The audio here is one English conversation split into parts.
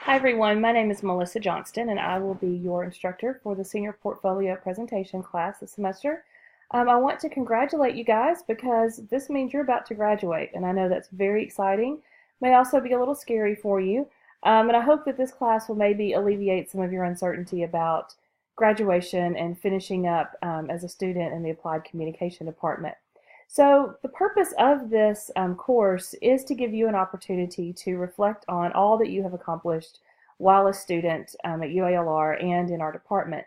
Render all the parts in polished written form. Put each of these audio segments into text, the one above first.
Hi everyone, my name is Melissa Johnston and I will be your instructor for the Senior Portfolio Presentation class this semester. I want to congratulate you guys because this means you're about to graduate, and I know that's very exciting. May also be a little scary for you, and I hope that this class will maybe alleviate some of your uncertainty about graduation and finishing up as a student in the Applied Communication Department. So the purpose of this course is to give you an opportunity to reflect on all that you have accomplished while a student at UALR and in our department.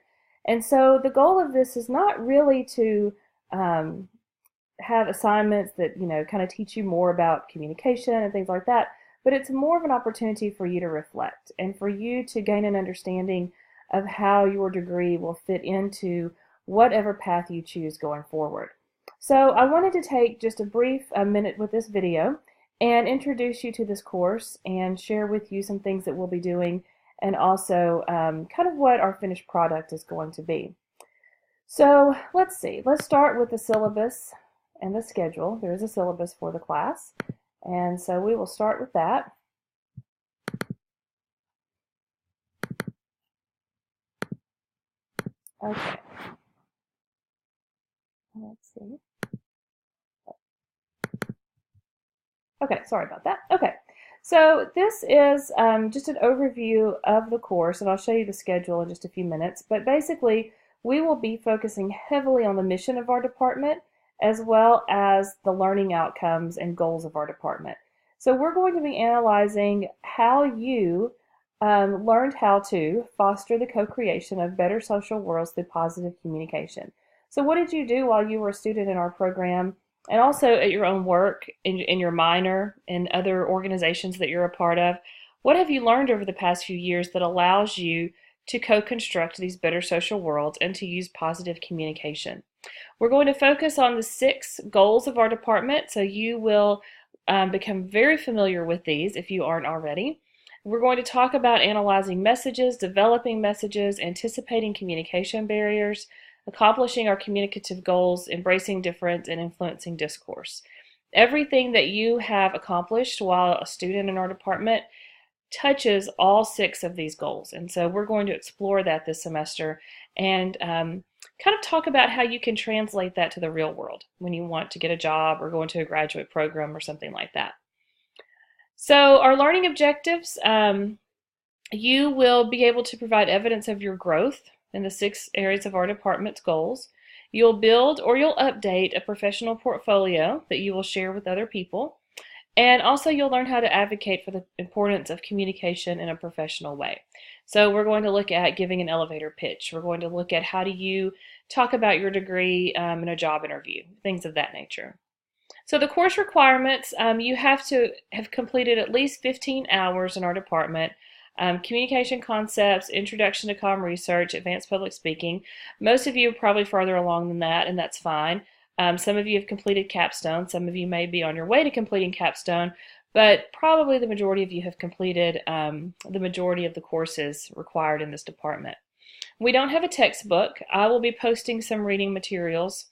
And so the goal of this is not really to have assignments that kind of teach you more about communication and things like that, but it's more of an opportunity for you to reflect and for you to gain an understanding of how your degree will fit into whatever path you choose going forward. So I wanted to take just a brief minute with this video and introduce you to this course and share with you some things that we'll be doing and also kind of what our finished product is going to be. So let's see. Let's start with the syllabus and the schedule. There is a syllabus for the class, and so we will start with that. Okay. Let's see. Okay, sorry about that. Okay, so this is just an overview of the course, and I'll show you the schedule in just a few minutes. But basically, we will be focusing heavily on the mission of our department, as well as the learning outcomes and goals of our department. So we're going to be analyzing how you learned how to foster the co-creation of better social worlds through positive communication. So what did you do while you were a student in our program, and also at your own work, in your minor, and other organizations that you're a part of? What have you learned over the past few years that allows you to co-construct these better social worlds and to use positive communication? We're going to focus on the 6 goals of our department, so you will become very familiar with these if you aren't already. We're going to talk about analyzing messages, developing messages, anticipating communication barriers, accomplishing our communicative goals, embracing difference, and influencing discourse. Everything that you have accomplished while a student in our department touches all 6 of these goals. And so we're going to explore that this semester and kind of talk about how you can translate that to the real world when you want to get a job or go into a graduate program or something like that. So our learning objectives, you will be able to provide evidence of your growth in the 6 areas of our department's goals. You'll build or you'll update a professional portfolio that you will share with other people. And also you'll learn how to advocate for the importance of communication in a professional way. So we're going to look at giving an elevator pitch. We're going to look at how do you talk about your degree in a job interview, things of that nature. So the course requirements, you have to have completed at least 15 hours in our department. Communication concepts, introduction to comm research, advanced public speaking. Most of you are probably farther along than that, and that's fine. Some of you have completed capstone. Some of you may be on your way to completing capstone, but probably the majority of you have completed the majority of the courses required in this department. We don't have a textbook. I will be posting some reading materials.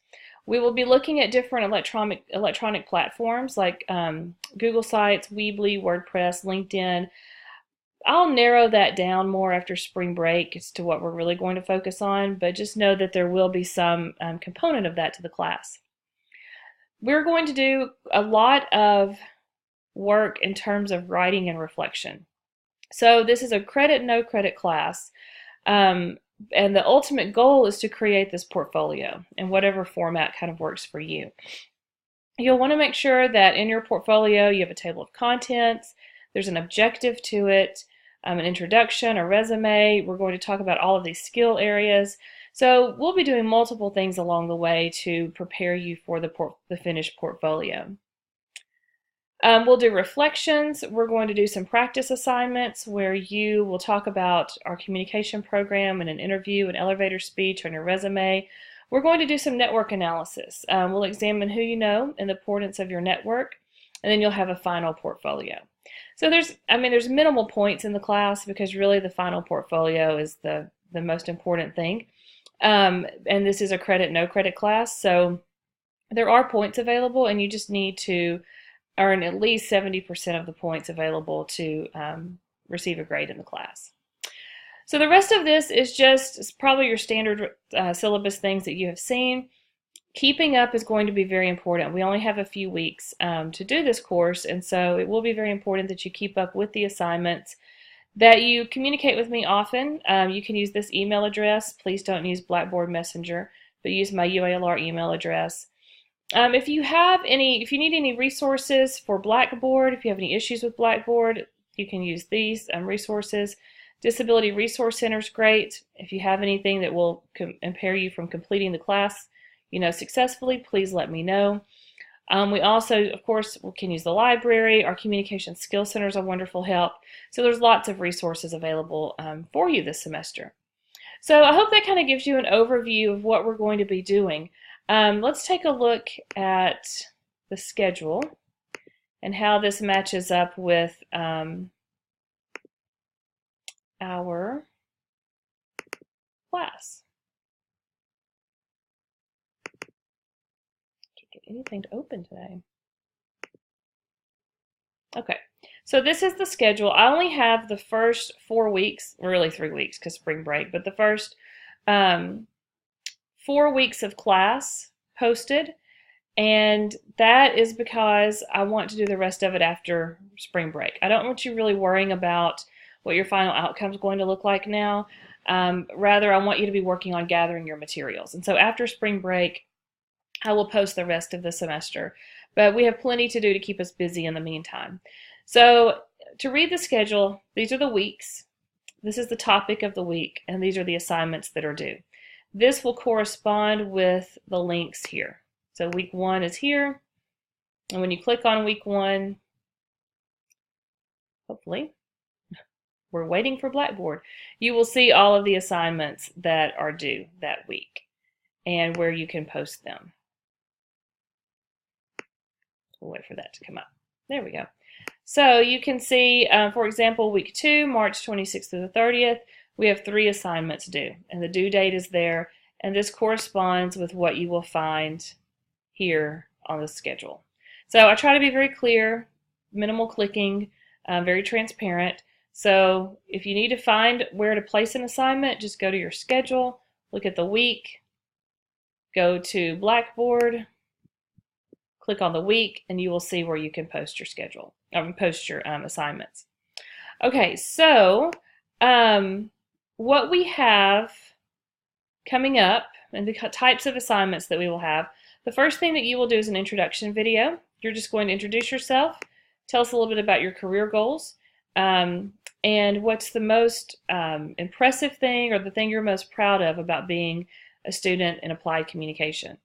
We will be looking at different electronic platforms like Google Sites, Weebly, WordPress, LinkedIn. I'll narrow that down more after spring break as to what we're really going to focus on, but just know that there will be some component of that to the class. We're going to do a lot of work in terms of writing and reflection. So this is a credit, no credit class. And the ultimate goal is to create this portfolio in whatever format kind of works for you. You'll want to make sure that in your portfolio you have a table of contents, there's an objective to it, an introduction, a resume. We're going to talk about all of these skill areas. So we'll be doing multiple things along the way to prepare you for the finished portfolio. We'll do reflections. We're going to do some practice assignments where you will talk about our communication program in an interview, an elevator speech, on your resume. We're going to do some network analysis. We'll examine who you know and the importance of your network, and then you'll have a final portfolio. So there's minimal points in the class because really the final portfolio is the most important thing. And this is a credit, no credit class, so there are points available, and you just need to earn at least 70% of the points available to receive a grade in the class. So the rest of this is just probably your standard syllabus things that you have seen. Keeping up is going to be very important. We only have a few weeks to do this course, and so it will be very important that you keep up with the assignments, that you communicate with me often. You can use this email address. Please don't use Blackboard Messenger, but use my UALR email address. If you need any resources for Blackboard, if you have any issues with Blackboard, you can use these resources. Disability Resource Center is great. If you have anything that will impair you from completing the class, successfully, please let me know. We also, of course, can use the library. Our Communication Skills Center is a wonderful help. So there's lots of resources available for you this semester. So I hope that kind of gives you an overview of what we're going to be doing. Let's take a look at the schedule and how this matches up with our class. Can't get anything to open today. Okay, so this is the schedule. I only have the first 4 weeks, really 3 weeks because spring break, but the first 4 weeks of class posted, and that is because I want to do the rest of it after spring break. I don't want you really worrying about what your final outcome is going to look like now. Rather, I want you to be working on gathering your materials. And so after spring break, I will post the rest of the semester. But we have plenty to do to keep us busy in the meantime. So to read the schedule, these are the weeks. This is the topic of the week, and these are the assignments that are due. This will correspond with the links here. So week 1 is here, and when you click on week 1, hopefully, we're waiting for Blackboard, you will see all of the assignments that are due that week and where you can post them. We'll wait for that to come up. There we go. So you can see, for example, week 2, March 26th through the 30th, we have 3 assignments due, and the due date is there, and this corresponds with what you will find here on the schedule. So I try to be very clear, minimal clicking, very transparent. So if you need to find where to place an assignment, just go to your schedule, look at the week, go to Blackboard, click on the week, and you will see where you can post your schedule, post your assignments. Okay, so what we have coming up and the types of assignments that we will have, the first thing that you will do is an introduction video. You're just going to introduce yourself, tell us a little bit about your career goals, and what's the most impressive thing or the thing you're most proud of about being a student in applied communication.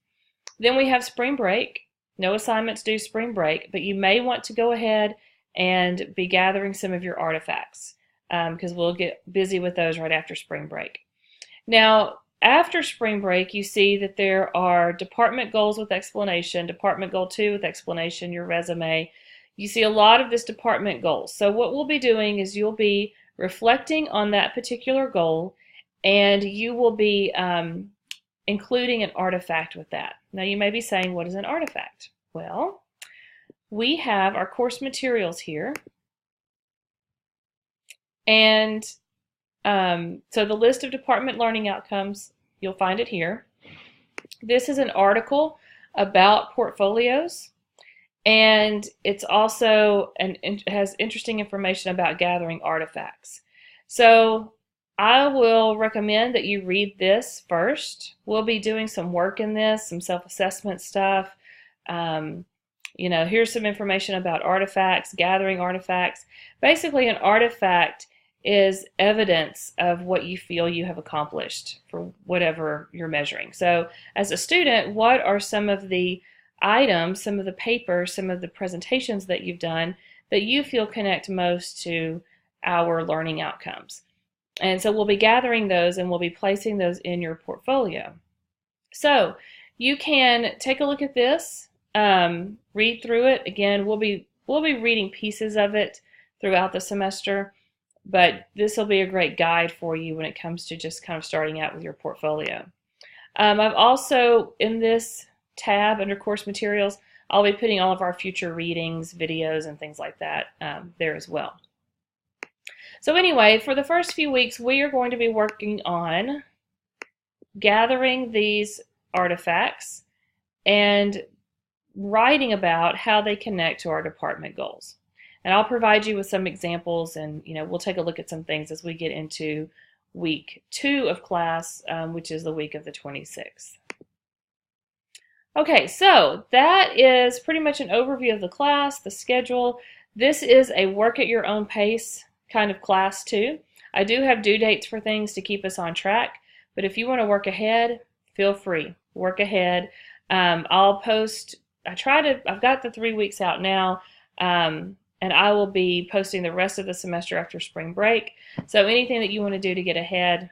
Then we have spring break. No assignments due spring break, but you may want to go ahead and be gathering some of your artifacts because we'll get busy with those right after spring break. Now, after spring break, you see that there are department goals with explanation, department goal 2 with explanation, your resume. You see a lot of this department goals. So what we'll be doing is you'll be reflecting on that particular goal, and you will be including an artifact with that. Now you may be saying, what is an artifact? Well, we have our course materials here, and so the list of department learning outcomes, you'll find it here. This is an article about portfolios, and it's also has interesting information about gathering artifacts. So I will recommend that you read this first. We'll be doing some work in this, some self-assessment stuff. Here's some information about artifacts, gathering artifacts. Basically, an artifact is evidence of what you feel you have accomplished for whatever you're measuring. So as a student, what are some of the items, some of the papers, some of the presentations that you've done that you feel connect most to our learning outcomes? And so we'll be gathering those and we'll be placing those in your portfolio. So you can take a look at this, read through it. Again, we'll be reading pieces of it throughout the semester, but this will be a great guide for you when it comes to just kind of starting out with your portfolio. I've also, in this tab under course materials, I'll be putting all of our future readings, videos, and things like that there as well. So anyway, for the first few weeks, we are going to be working on gathering these artifacts and writing about how they connect to our department goals. And I'll provide you with some examples, and we'll take a look at some things as we get into week 2 of class, which is the week of the 26th. Okay, so that is pretty much an overview of the class, the schedule. This is a work at your own pace kind of class too. I do have due dates for things to keep us on track, but if you want to work ahead, feel free. Work ahead. I'll post, I've got the 3 weeks out now, and I will be posting the rest of the semester after spring break. So anything that you want to do to get ahead,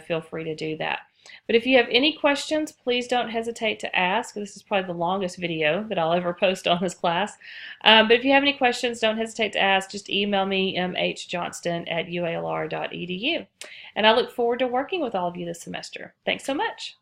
feel free to do that. But if you have any questions, please don't hesitate to ask. This is probably the longest video that I'll ever post on this class. But if you have any questions, don't hesitate to ask. Just email me, mhjohnston@ualr.edu. And I look forward to working with all of you this semester. Thanks so much.